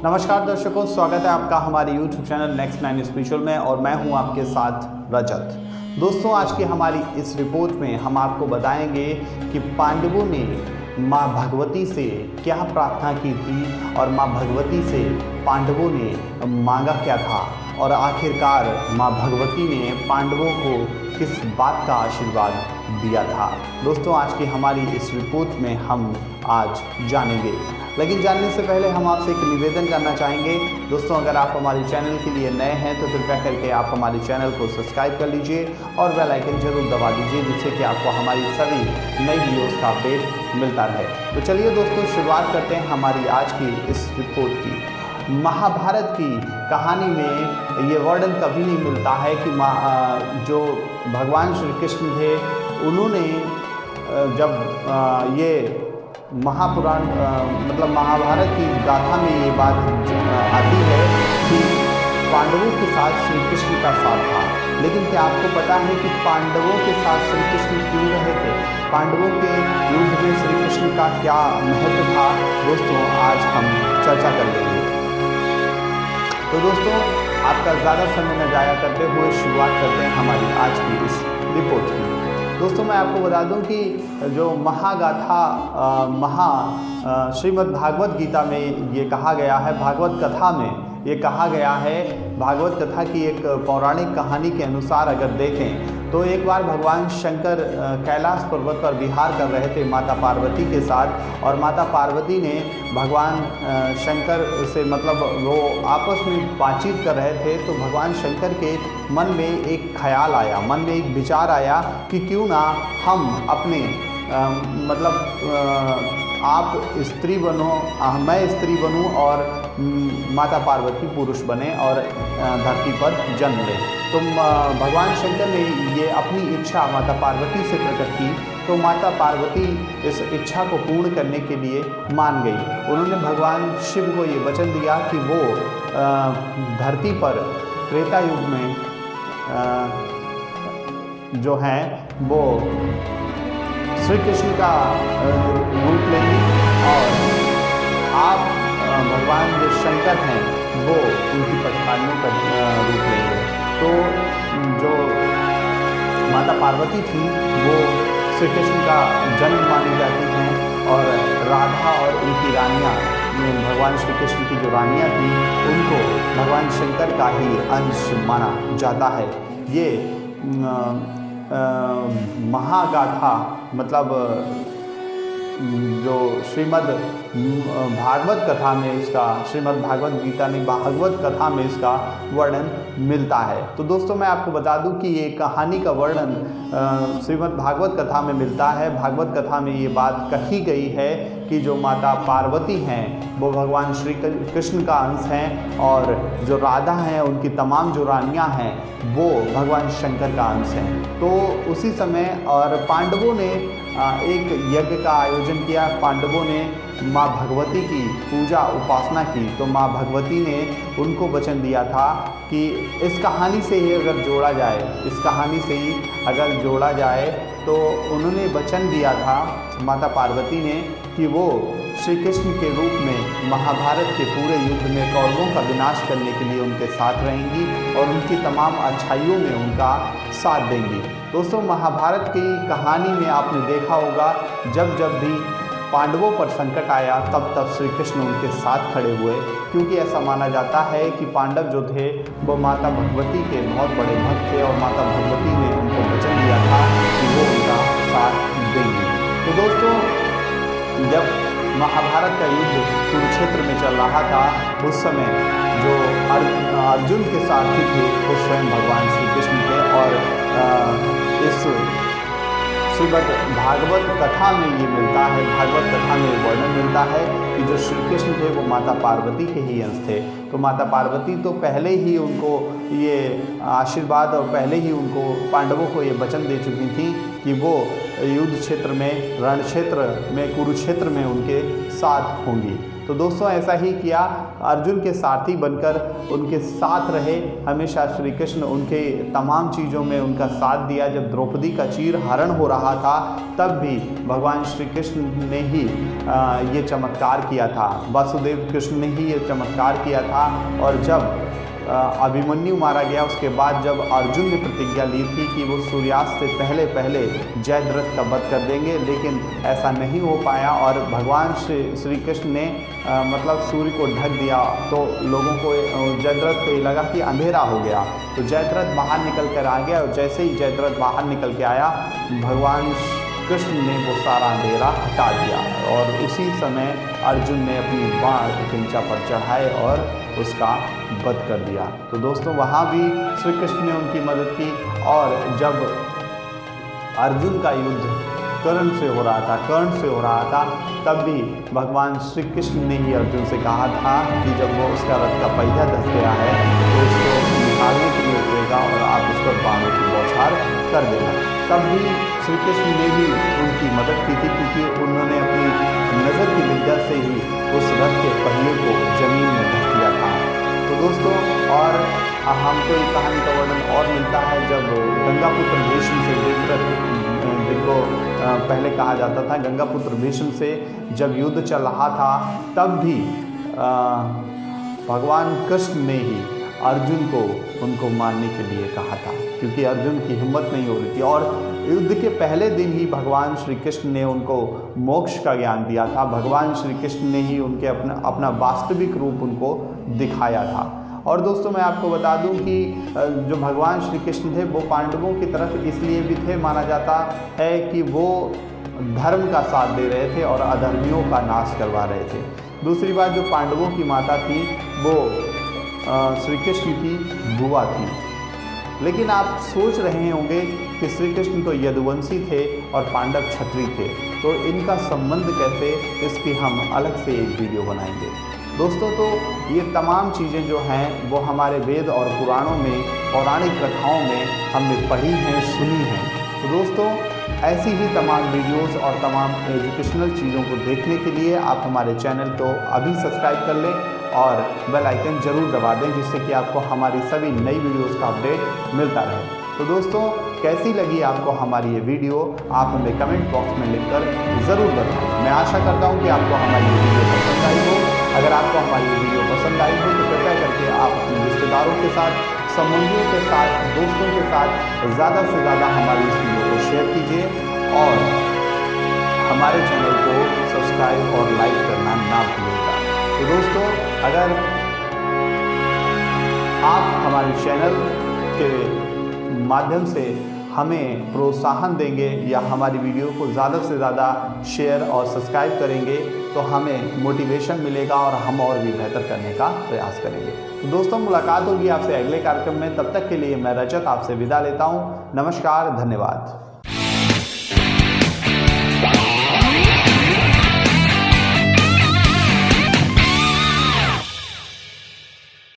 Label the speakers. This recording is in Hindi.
Speaker 1: नमस्कार दर्शकों, स्वागत है आपका हमारे YouTube चैनल नेक्स्ट 9 स्पेशल में और मैं हूं आपके साथ रजत। दोस्तों, आज की हमारी इस रिपोर्ट में हम आपको बताएंगे कि पांडवों ने माँ भगवती से क्या प्रार्थना की थी और माँ भगवती से पांडवों ने मांगा क्या था और आखिरकार माँ भगवती ने पांडवों को किस बात का आशीर्वाद दिया था। दोस्तों, आज की हमारी इस रिपोर्ट में हम आज जानेंगे, लेकिन जानने से पहले हम आपसे एक निवेदन करना चाहेंगे। दोस्तों, अगर आप हमारे चैनल के लिए नए हैं तो कृपया करके आप हमारे चैनल को सब्सक्राइब कर लीजिए और बेल आइकन जरूर दबा दीजिए, जिससे कि आपको हमारी सभी नई वीडियोस का अपडेट मिलता रहे। तो चलिए दोस्तों, शुरुआत करते हैं हमारी आज की इस रिपोर्ट की। महाभारत की कहानी में ये वर्णन कभी नहीं मिलता है कि जो भगवान श्री कृष्ण थे, उन्होंने जब ये महापुराण मतलब महाभारत की गाथा में ये बात आती है कि पांडवों के साथ श्री कृष्ण का साथ था। लेकिन क्या आपको पता है कि पांडवों के साथ श्री कृष्ण क्यों रहे थे? पांडवों के युद्ध में श्री कृष्ण का क्या महत्व था? दोस्तों, आज हम चर्चा कर लेंगे। तो दोस्तों, आपका ज़्यादा समय न जाया करते हुए शुरुआत करते हैं हमारी आज की इस रिपोर्ट की। दोस्तों, मैं आपको बता दूं कि जो महागाथा श्रीमद् भागवत गीता में ये कहा गया है, भागवत कथा में ये कहा गया है, भागवत कथा की एक पौराणिक कहानी के अनुसार अगर देखें तो एक बार भगवान शंकर कैलाश पर्वत पर विहार कर रहे थे माता पार्वती के साथ, और माता पार्वती ने भगवान शंकर से मतलब वो आपस में बातचीत कर रहे थे। तो भगवान शंकर के मन में एक ख्याल आया, मन में एक विचार आया कि क्यों ना हम अपने आप स्त्री बनो, मैं स्त्री बनूं और माता पार्वती पुरुष बने और धरती पर जन्म लें। तो भगवान शंकर ने ये अपनी इच्छा माता पार्वती से प्रकट की। तो माता पार्वती इस इच्छा को पूर्ण करने के लिए मान गई। उन्होंने भगवान शिव को ये वचन दिया कि वो धरती पर त्रेता युग में जो है वो श्री कृष्ण का रूप लेंगी और आप भगवान जो शंकर हैं वो उनकी पत्नियों का रूप लेंगे। तो जो माता पार्वती थी वो श्री कृष्ण का जन्म मानी जाती हैं और राधा और उनकी रानियाँ, भगवान श्री कृष्ण की जो रानियाँ थी, उनको भगवान शंकर का ही अंश माना जाता है। ये महागाथा मतलब जो श्रीमद् भागवत कथा में इसका, श्रीमद् भागवत गीता ने भागवत कथा में इसका वर्णन मिलता है। तो दोस्तों, मैं आपको बता दूं कि ये कहानी का वर्णन श्रीमद् भागवत कथा में मिलता है। भागवत कथा में ये बात कही गई है कि जो माता पार्वती हैं वो भगवान श्री कृष्ण का अंश हैं और जो राधा हैं, उनकी तमाम जो रानियाँ हैं वो भगवान शंकर का अंश हैं। तो उसी समय और पांडवों ने एक यज्ञ का आयोजन किया। पांडवों ने माँ भगवती की पूजा उपासना की। तो माँ भगवती ने उनको वचन दिया था कि इस कहानी से ही अगर जोड़ा जाए, इस कहानी से ही अगर जोड़ा जाए तो उन्होंने वचन दिया था माता पार्वती ने कि वो श्री कृष्ण के रूप में महाभारत के पूरे युद्ध में कौरवों का विनाश करने के लिए उनके साथ रहेंगी और उनकी तमाम अच्छाइयों में उनका साथ देंगी। दोस्तों, महाभारत की कहानी में आपने देखा होगा जब जब भी पांडवों पर संकट आया तब तब श्री कृष्ण उनके साथ खड़े हुए, क्योंकि ऐसा माना जाता है कि पांडव जो थे वो माता भगवती के बहुत बड़े भक्त थे और माता भगवती ने उनको वचन दिया था कि वो उनका साथ देंगी। तो दोस्तों, जब महाभारत का युद्ध कुरुक्षेत्र में चल रहा था, उस समय जो अर्जुन के सारथी थे वो स्वयं भगवान श्री कृष्ण थे। और इस श्रीमद् भागवत कथा में ये मिलता है, भागवत कथा में वर्णन मिलता है कि जो श्री कृष्ण थे वो माता पार्वती के ही अंश थे। तो माता पार्वती तो पहले ही उनको ये आशीर्वाद और पहले ही उनको पांडवों को ये वचन दे चुकी थी कि वो युद्ध क्षेत्र में, रण क्षेत्र में, कुरुक्षेत्र में उनके साथ होंगी। तो दोस्तों ऐसा ही किया, अर्जुन के सारथी बनकर उनके साथ रहे। हमेशा श्री कृष्ण उनके तमाम चीज़ों में उनका साथ दिया। जब द्रौपदी का चीर हरण हो रहा था तब भी भगवान श्री कृष्ण ने ही ये चमत्कार किया था, वासुदेव कृष्ण ने ही ये चमत्कार किया था। और जब अभिमन्यु मारा गया उसके बाद जब अर्जुन ने प्रतिज्ञा ली थी कि वो सूर्यास्त से पहले पहले जयद्रथ का वध कर देंगे, लेकिन ऐसा नहीं हो पाया और भगवान श्री कृष्ण ने मतलब सूर्य को ढक दिया। तो लोगों को, जयद्रथ को ये लगा कि अंधेरा हो गया, तो जयद्रथ बाहर निकल कर आ गया। और जैसे ही जयद्रथ बाहर निकल के आया, भगवान कृष्ण ने वो सारा अंधेरा हटा दिया और उसी समय अर्जुन ने अपनी बाण खिंचा पर चढ़ाए और उसका वध कर दिया। तो दोस्तों वहाँ भी श्री कृष्ण ने उनकी मदद की। और जब अर्जुन का युद्ध कर्ण से हो रहा था तब भी भगवान श्री कृष्ण ने ही अर्जुन से कहा था कि जब वो उसका रथ का पहिया धस गया है तो उसको निकालने के लिए उतरेगा और आप उस पर बाणों की बौछार कर देना। तब भी श्री कृष्ण ने ही उनकी मदद की थी, क्योंकि उन्होंने अपनी नज़र की विद्या से ही उस रथ के पहिए को जमीन में धस दिया था। तो दोस्तों और हमको एक कहानी का वर्णन और मिलता है जब गंगापुत्र भीष्म से देवव्रत, जिनको पहले कहा जाता था गंगापुत्र भीष्म से जब युद्ध चल रहा था, तब भी भगवान कृष्ण ने ही अर्जुन को उनको मारने के लिए कहा था, क्योंकि अर्जुन की हिम्मत नहीं हो रही थी। और युद्ध के पहले दिन ही भगवान श्री कृष्ण ने उनको मोक्ष का ज्ञान दिया था। भगवान श्री कृष्ण ने ही उनके अपना वास्तविक रूप उनको दिखाया था। और दोस्तों मैं आपको बता दूं कि जो भगवान श्री कृष्ण थे वो पांडवों की तरफ इसलिए भी थे, माना जाता है कि वो धर्म का साथ दे रहे थे और अधर्मियों का नाश करवा रहे थे। दूसरी बात, जो पांडवों की माता थी वो श्री कृष्ण की बुआ थी। लेकिन आप सोच रहे होंगे कि श्री कृष्ण तो यदुवंशी थे और पांडव क्षत्रिय थे, तो इनका संबंध कैसे, इसकी हम अलग से एक वीडियो बनाएंगे। दोस्तों तो ये तमाम चीज़ें जो हैं वो हमारे वेद और पुराणों में, पौराणिक कथाओं में हमने पढ़ी हैं, सुनी हैं। तो दोस्तों ऐसी ही तमाम वीडियोस और तमाम एजुकेशनल चीज़ों को देखने के लिए आप हमारे चैनल को अभी सब्सक्राइब कर लें और बेल आइकन ज़रूर दबा दें, जिससे कि आपको हमारी सभी नई वीडियोस का अपडेट मिलता रहे। तो दोस्तों कैसी लगी आपको हमारी ये वीडियो, आप हमें कमेंट बॉक्स में लिखकर ज़रूर बताएं। मैं आशा करता हूँ कि आपको हमारी ये वीडियो पसंद आई हो। अगर आपको हमारी ये वीडियो पसंद आई हो तो कृपया करके आप अपने रिश्तेदारों के साथ, संबंधियों के साथ, दोस्तों के साथ ज़्यादा से ज़्यादा हमारी इस वीडियो को शेयर कीजिए और हमारे चैनल को सब्सक्राइब और लाइक करना ना भूलिएगा। तो दोस्तों अगर आप हमारे चैनल के माध्यम से हमें प्रोत्साहन देंगे या हमारी वीडियो को ज़्यादा से ज़्यादा शेयर और सब्सक्राइब करेंगे तो हमें मोटिवेशन मिलेगा और हम और भी बेहतर करने का प्रयास करेंगे। तो दोस्तों मुलाकात होगी आपसे अगले कार्यक्रम में। तब तक के लिए मैं रजत आपसे विदा लेता हूँ। नमस्कार, धन्यवाद।